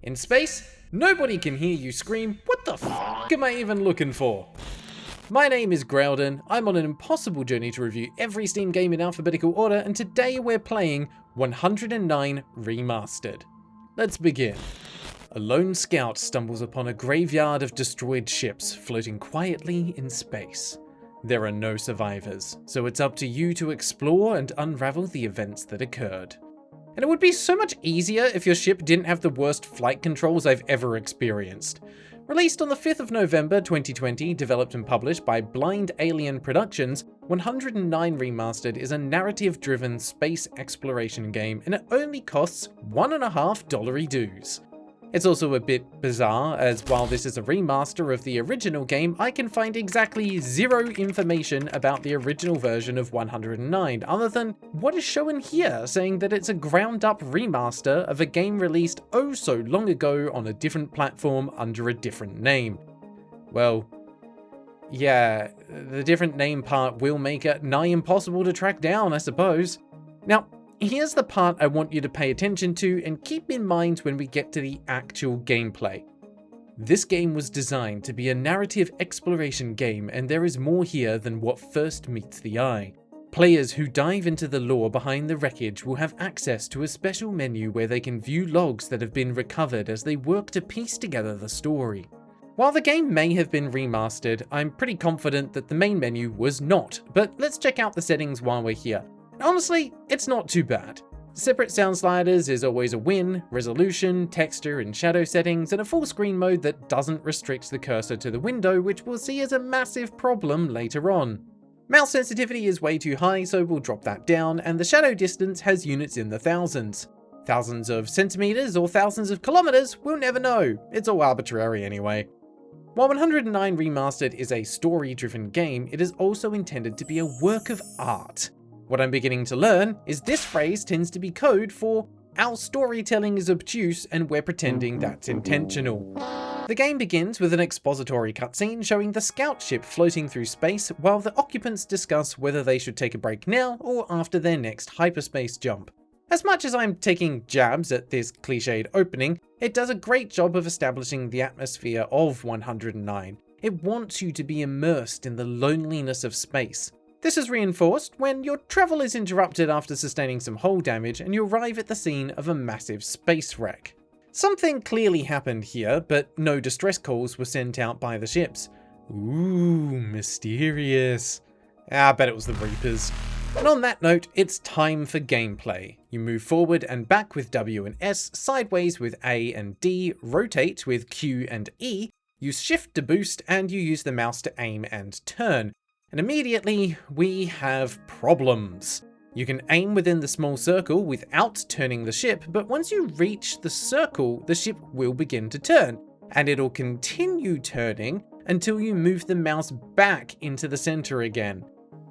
In space, nobody can hear you scream, "What the f*** am I even looking for?" My name is Graeldon, I'm on an impossible journey to review every Steam game in alphabetical order, and today we're playing 109 Remastered. Let's begin. A lone scout stumbles upon a graveyard of destroyed ships floating quietly in space. There are no survivors, so it's up to you to explore and unravel the events that occurred. And it would be so much easier if your ship didn't have the worst flight controls I've ever experienced. Released on the 5th of November 2020, developed and published by Blind Alien Productions, 109 Remastered is a narrative-driven space exploration game, and it only costs $1.50 dues. It's also a bit bizarre, as while this is a remaster of the original game, I can find exactly zero information about the original version of 109, other than what is shown here, saying that it's a ground-up remaster of a game released oh so long ago on a different platform under a different name. Well, yeah, the different name part will make it nigh impossible to track down, I suppose. Now, here's the part I want you to pay attention to and keep in mind when we get to the actual gameplay. This game was designed to be a narrative exploration game, and there is more here than what first meets the eye. Players who dive into the lore behind the wreckage will have access to a special menu where they can view logs that have been recovered as they work to piece together the story. While the game may have been remastered, I'm pretty confident that the main menu was not, but let's check out the settings while we're here. Honestly, it's not too bad. Separate sound sliders is always a win, resolution, texture and shadow settings, and a full screen mode that doesn't restrict the cursor to the window, which we'll see as a massive problem later on. Mouse sensitivity is way too high, so we'll drop that down, and the shadow distance has units in the thousands. Thousands of centimeters or thousands of kilometers, we'll never know. It's all arbitrary anyway. While 109 Remastered is a story-driven game, it is also intended to be a work of art. What I'm beginning to learn is this phrase tends to be code for "our storytelling is obtuse and we're pretending that's intentional." The game begins with an expository cutscene showing the scout ship floating through space while the occupants discuss whether they should take a break now or after their next hyperspace jump. As much as I'm taking jabs at this cliched opening, it does a great job of establishing the atmosphere of 109. It wants you to be immersed in the loneliness of space. This is reinforced when your travel is interrupted after sustaining some hull damage and you arrive at the scene of a massive space wreck. Something clearly happened here, but no distress calls were sent out by the ships. Ooh, mysterious. I bet it was the Reapers. And on that note, it's time for gameplay. You move forward and back with W and S, sideways with A and D, rotate with Q and E, use Shift to boost, and you use the mouse to aim and turn. And immediately, we have problems. You can aim within the small circle without turning the ship, but once you reach the circle, the ship will begin to turn, and it'll continue turning until you move the mouse back into the center again.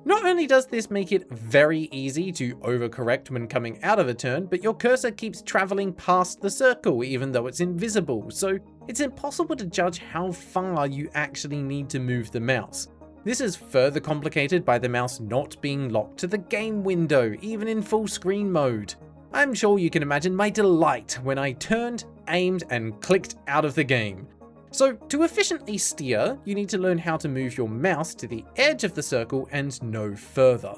Not only does this make it very easy to overcorrect when coming out of a turn, but your cursor keeps traveling past the circle even though it's invisible, so it's impossible to judge how far you actually need to move the mouse. This is further complicated by the mouse not being locked to the game window, even in full screen mode. I'm sure you can imagine my delight when I turned, aimed, and clicked out of the game. So to efficiently steer, you need to learn how to move your mouse to the edge of the circle and no further.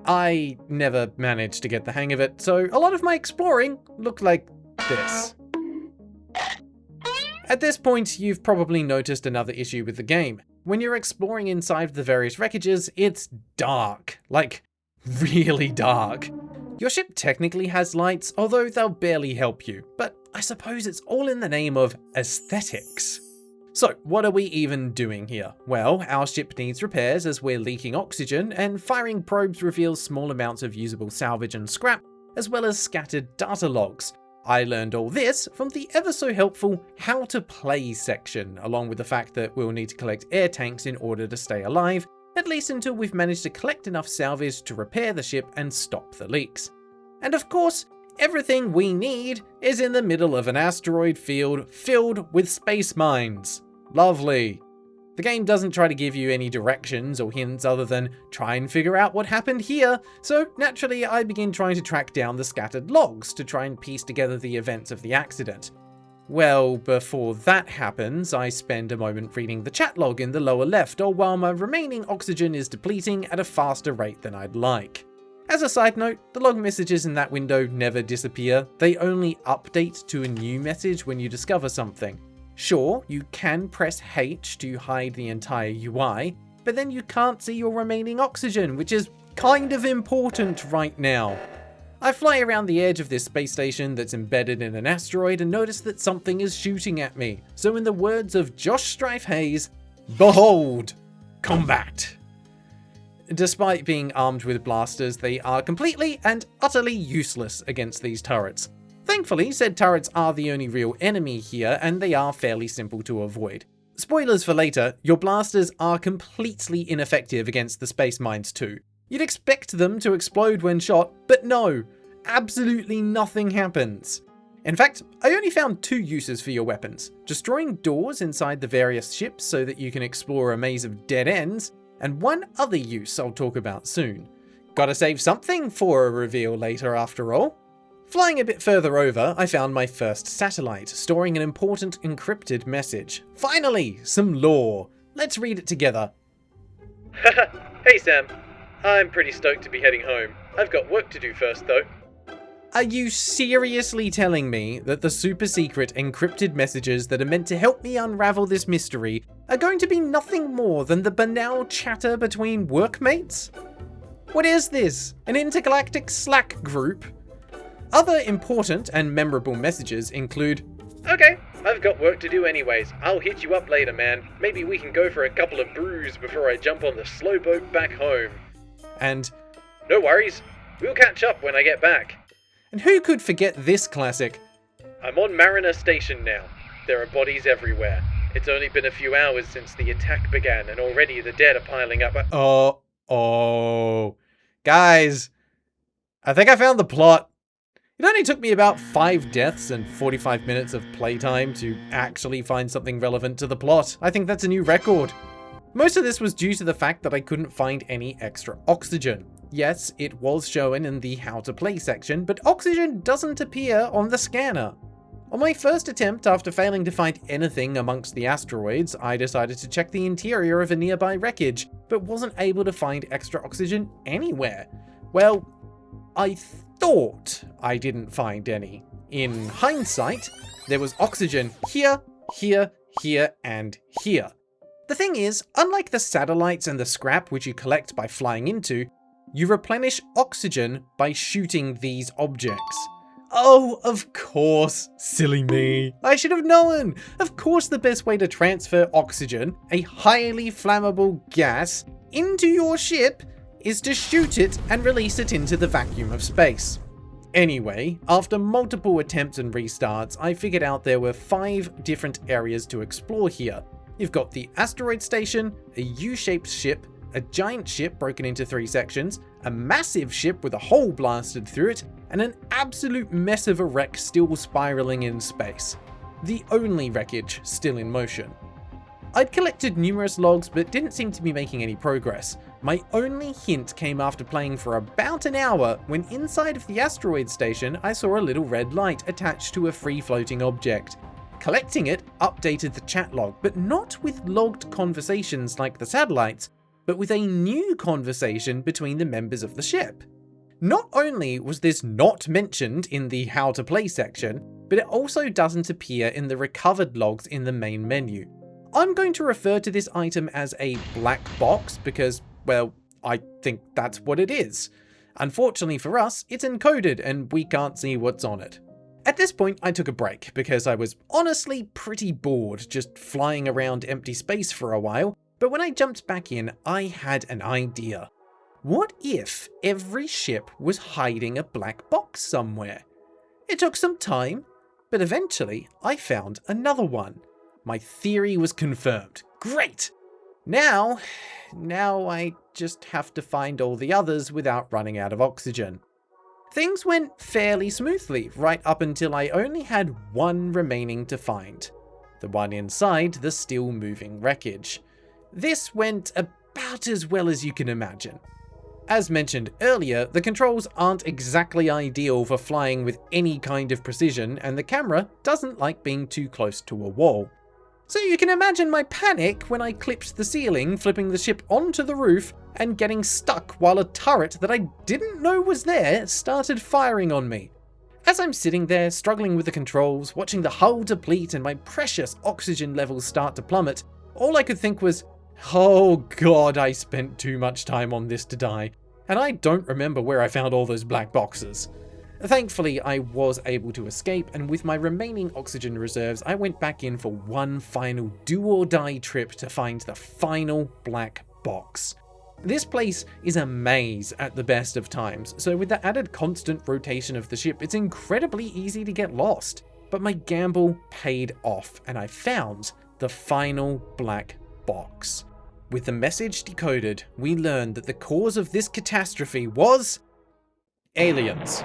I never managed to get the hang of it, so a lot of my exploring looked like this. At this point, you've probably noticed another issue with the game. When you're exploring inside the various wreckages, it's dark. Like, really dark. Your ship technically has lights, although they'll barely help you, but I suppose it's all in the name of aesthetics. So, what are we even doing here? Well, our ship needs repairs as we're leaking oxygen, and firing probes reveals small amounts of usable salvage and scrap, as well as scattered data logs. I learned all this from the ever so helpful How to Play section, along with the fact that we'll need to collect air tanks in order to stay alive, at least until we've managed to collect enough salvage to repair the ship and stop the leaks. And of course, everything we need is in the middle of an asteroid field filled with space mines. Lovely. The game doesn't try to give you any directions or hints other than try and figure out what happened here, so naturally I begin trying to track down the scattered logs to try and piece together the events of the accident. Well, before that happens, I spend a moment reading the chat log in the lower left, or while my remaining oxygen is depleting at a faster rate than I'd like. As a side note, the log messages in that window never disappear, they only update to a new message when you discover something. Sure, you can press H to hide the entire UI, but then you can't see your remaining oxygen, which is kind of important right now. I fly around the edge of this space station that's embedded in an asteroid and notice that something is shooting at me. So in the words of Josh Strife Hayes, behold, combat. Despite being armed with blasters, they are completely and utterly useless against these turrets. Thankfully, said turrets are the only real enemy here, and they are fairly simple to avoid. Spoilers for later, your blasters are completely ineffective against the space mines too. You'd expect them to explode when shot, but no, absolutely nothing happens. In fact, I only found 2 uses for your weapons: destroying doors inside the various ships so that you can explore a maze of dead ends, and one other use I'll talk about soon. Gotta save something for a reveal later after all. Flying a bit further over, I found my first satellite, storing an important encrypted message. Finally, some lore. Let's read it together. Hey Sam, I'm pretty stoked to be heading home. I've got work to do first though. Are you seriously telling me that the super secret encrypted messages that are meant to help me unravel this mystery are going to be nothing more than the banal chatter between workmates? What is this? An intergalactic Slack group? Other important and memorable messages include, Okay, I've got work to do anyways. I'll hit you up later, man. Maybe we can go for a couple of brews before I jump on the slow boat back home. and No worries, we'll catch up when I get back. and who could forget this classic? I'm on Mariner Station now. There are bodies everywhere. It's only been a few hours since the attack began and already the dead are piling up. Guys, I think I found the plot. It only took me about 5 deaths and 45 minutes of playtime to actually find something relevant to the plot. I think that's a new record. Most of this was due to the fact that I couldn't find any extra oxygen. Yes, it was shown in the how to play section, but oxygen doesn't appear on the scanner. On my first attempt, after failing to find anything amongst the asteroids, I decided to check the interior of a nearby wreckage, but wasn't able to find extra oxygen anywhere. Well, I thought I didn't find any. In hindsight, there was oxygen here, here, here, and here. The thing is, unlike the satellites and the scrap which you collect by flying into, you replenish oxygen by shooting these objects. Oh, of course, silly me. I should have known. Of course the best way to transfer oxygen, a highly flammable gas, into your ship is to shoot it and release it into the vacuum of space. Anyway, after multiple attempts and restarts, I figured out there were 5 different areas to explore here. You've got the asteroid station, a U-shaped ship, a giant ship broken into 3 sections, a massive ship with a hole blasted through it, and an absolute mess of a wreck still spiraling in space. The only wreckage still in motion. I'd collected numerous logs but didn't seem to be making any progress. My only hint came after playing for about an hour when inside of the asteroid station I saw a little red light attached to a free-floating object. Collecting it updated the chat log, but not with logged conversations like the satellites, but with a new conversation between the members of the ship. Not only was this not mentioned in the how to play section, but it also doesn't appear in the recovered logs in the main menu. I'm going to refer to this item as a black box because, well, I think that's what it is. Unfortunately for us, it's encoded and we can't see what's on it. At this point, I took a break because I was honestly pretty bored just flying around empty space for a while, but when I jumped back in, I had an idea. What if every ship was hiding a black box somewhere? It took some time, but eventually I found another one. My theory was confirmed. Great! Now I just have to find all the others without running out of oxygen. Things went fairly smoothly right up until I only had one remaining to find. The one inside the still moving wreckage. This went about as well as you can imagine. As mentioned earlier, the controls aren't exactly ideal for flying with any kind of precision, and the camera doesn't like being too close to a wall. So you can imagine my panic when I clipped the ceiling, flipping the ship onto the roof, and getting stuck while a turret that I didn't know was there started firing on me. As I'm sitting there, struggling with the controls, watching the hull deplete and my precious oxygen levels start to plummet, all I could think was, oh god, I spent too much time on this to die, and I don't remember where I found all those black boxes. Thankfully, I was able to escape, and with my remaining oxygen reserves, I went back in for one final do-or-die trip to find the final black box. This place is a maze at the best of times, so with the added constant rotation of the ship, it's incredibly easy to get lost. But my gamble paid off, and I found the final black box. With the message decoded, we learned that the cause of this catastrophe was aliens.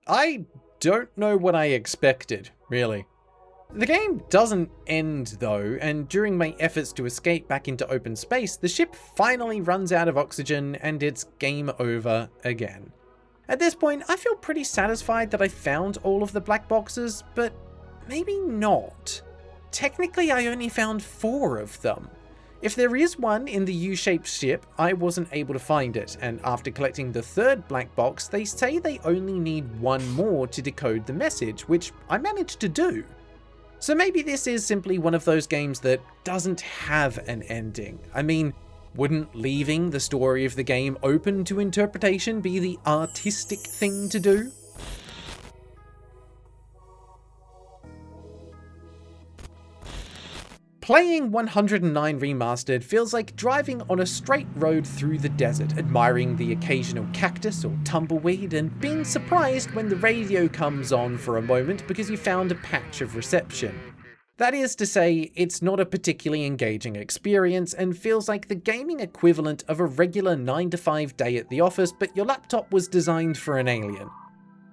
I don't know what I expected, really. The game doesn't end though, and during my efforts to escape back into open space, the ship finally runs out of oxygen and it's game over again. At this point, I feel pretty satisfied that I found all of the black boxes, but maybe not. Technically, I only found 4 of them. If there is one in the U-shaped ship, I wasn't able to find it, and after collecting the 3rd black box, they say they only need 1 more to decode the message, which I managed to do. So maybe this is simply one of those games that doesn't have an ending. I mean, wouldn't leaving the story of the game open to interpretation be the artistic thing to do? Playing 109 Remastered feels like driving on a straight road through the desert, admiring the occasional cactus or tumbleweed, and being surprised when the radio comes on for a moment because you found a patch of reception. That is to say, it's not a particularly engaging experience and feels like the gaming equivalent of a regular 9-to-5 day at the office, but your laptop was designed for an alien.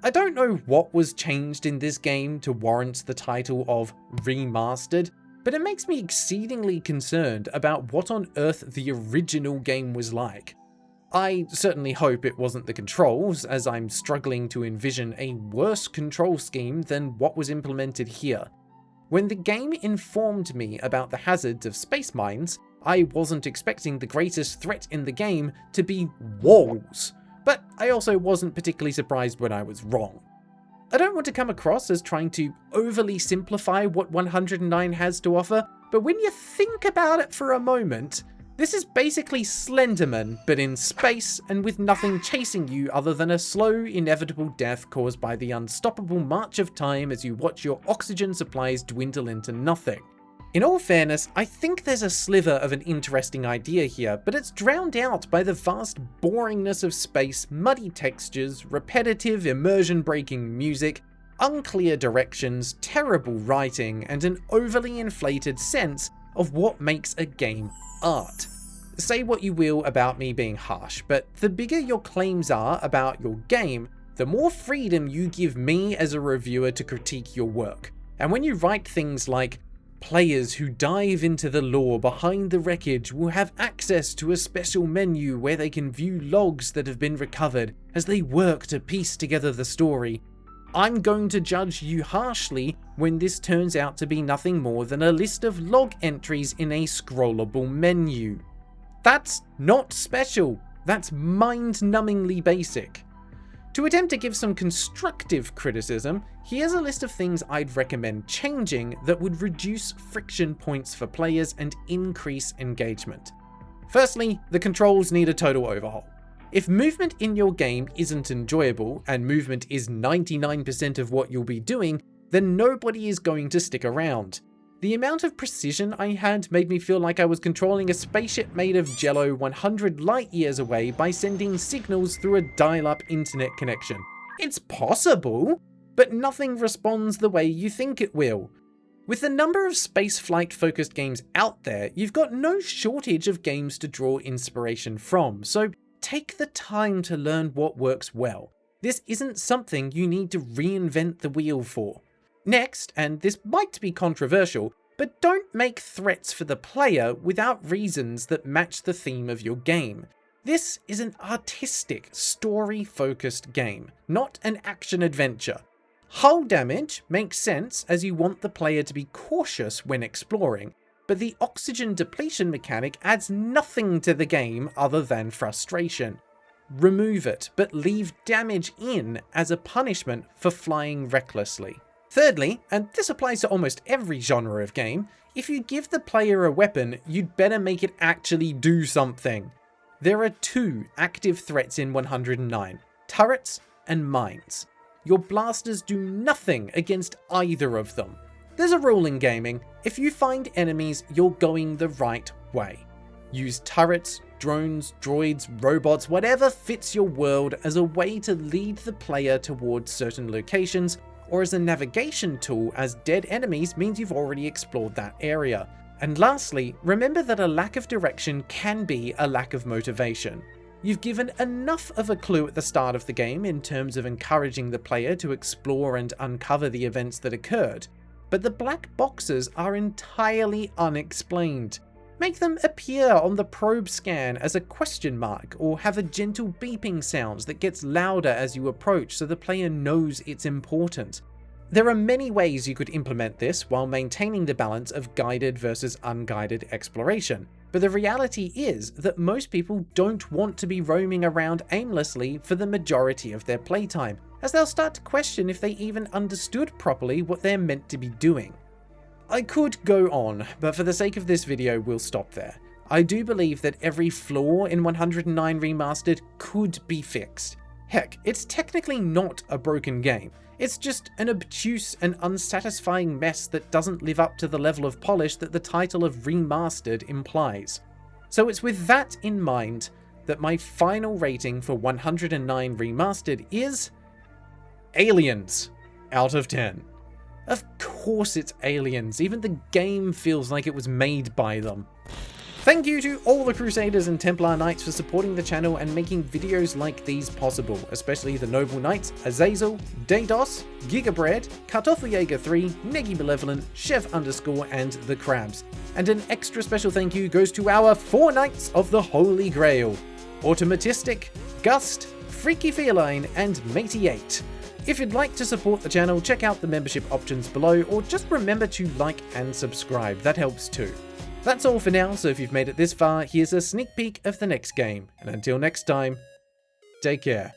I don't know what was changed in this game to warrant the title of Remastered, but it makes me exceedingly concerned about what on earth the original game was like. I certainly hope it wasn't the controls, as I'm struggling to envision a worse control scheme than what was implemented here. When the game informed me about the hazards of space mines, I wasn't expecting the greatest threat in the game to be walls, but I also wasn't particularly surprised when I was wrong. I don't want to come across as trying to overly simplify what 109 has to offer, but when you think about it for a moment, this is basically Slenderman, but in space and with nothing chasing you other than a slow, inevitable death caused by the unstoppable march of time as you watch your oxygen supplies dwindle into nothing. In all fairness, I think there's a sliver of an interesting idea here, but it's drowned out by the vast boringness of space, muddy textures, repetitive, immersion-breaking music, unclear directions, terrible writing, and an overly inflated sense of what makes a game art. Say what you will about me being harsh, but the bigger your claims are about your game, the more freedom you give me as a reviewer to critique your work. And when you write things like, players who dive into the lore behind the wreckage will have access to a special menu where they can view logs that have been recovered as they work to piece together the story, I'm going to judge you harshly when this turns out to be nothing more than a list of log entries in a scrollable menu. That's not special, that's mind-numbingly basic. To attempt to give some constructive criticism, here's a list of things I'd recommend changing that would reduce friction points for players and increase engagement. Firstly, the controls need a total overhaul. If movement in your game isn't enjoyable, and movement is 99% of what you'll be doing, then nobody is going to stick around. The amount of precision I had made me feel like I was controlling a spaceship made of jello 100 light years away by sending signals through a dial-up internet connection. It's possible, but nothing responds the way you think it will. With the number of spaceflight focused games out there, you've got no shortage of games to draw inspiration from, so take the time to learn what works well. This isn't something you need to reinvent the wheel for. Next, and this might be controversial, but don't make threats for the player without reasons that match the theme of your game. This is an artistic, story-focused game, not an action-adventure. Hull damage makes sense as you want the player to be cautious when exploring, but the oxygen depletion mechanic adds nothing to the game other than frustration. Remove it, but leave damage in as a punishment for flying recklessly. Thirdly, and this applies to almost every genre of game, if you give the player a weapon, you'd better make it actually do something. There are two active threats in 109, turrets and mines. Your blasters do nothing against either of them. There's a rule in gaming: if you find enemies, you're going the right way. Use turrets, drones, droids, robots, whatever fits your world as a way to lead the player towards certain locations, or as a navigation tool, as dead enemies means you've already explored that area. And lastly, remember that a lack of direction can be a lack of motivation. You've given enough of a clue at the start of the game in terms of encouraging the player to explore and uncover the events that occurred, but the black boxes are entirely unexplained. Make them appear on the probe scan as a question mark, or have a gentle beeping sound that gets louder as you approach so the player knows it's important. There are many ways you could implement this while maintaining the balance of guided versus unguided exploration, but the reality is that most people don't want to be roaming around aimlessly for the majority of their playtime, as they'll start to question if they even understood properly what they're meant to be doing. I could go on, but for the sake of this video, we'll stop there. I do believe that every flaw in 109 Remastered could be fixed. Heck, it's technically not a broken game. It's just an obtuse and unsatisfying mess that doesn't live up to the level of polish that the title of Remastered implies. So it's with that in mind that my final rating for 109 Remastered is Aliens out of 10. Of course it's aliens, even the game feels like it was made by them. Thank you to all the Crusaders and Templar Knights for supporting the channel and making videos like these possible, especially the Noble Knights, Azazel, Dados, Gigabread, Kartoffeljäger 3, Neggy Malevolent, Chef_, and The Crabs. And an extra special thank you goes to our 4 Knights of the Holy Grail, Automatistic, Gust, Freaky Feline, and Matey8. If you'd like to support the channel, check out the membership options below, or just remember to like and subscribe, that helps too. That's all for now, so if you've made it this far, here's a sneak peek of the next game, and until next time, take care.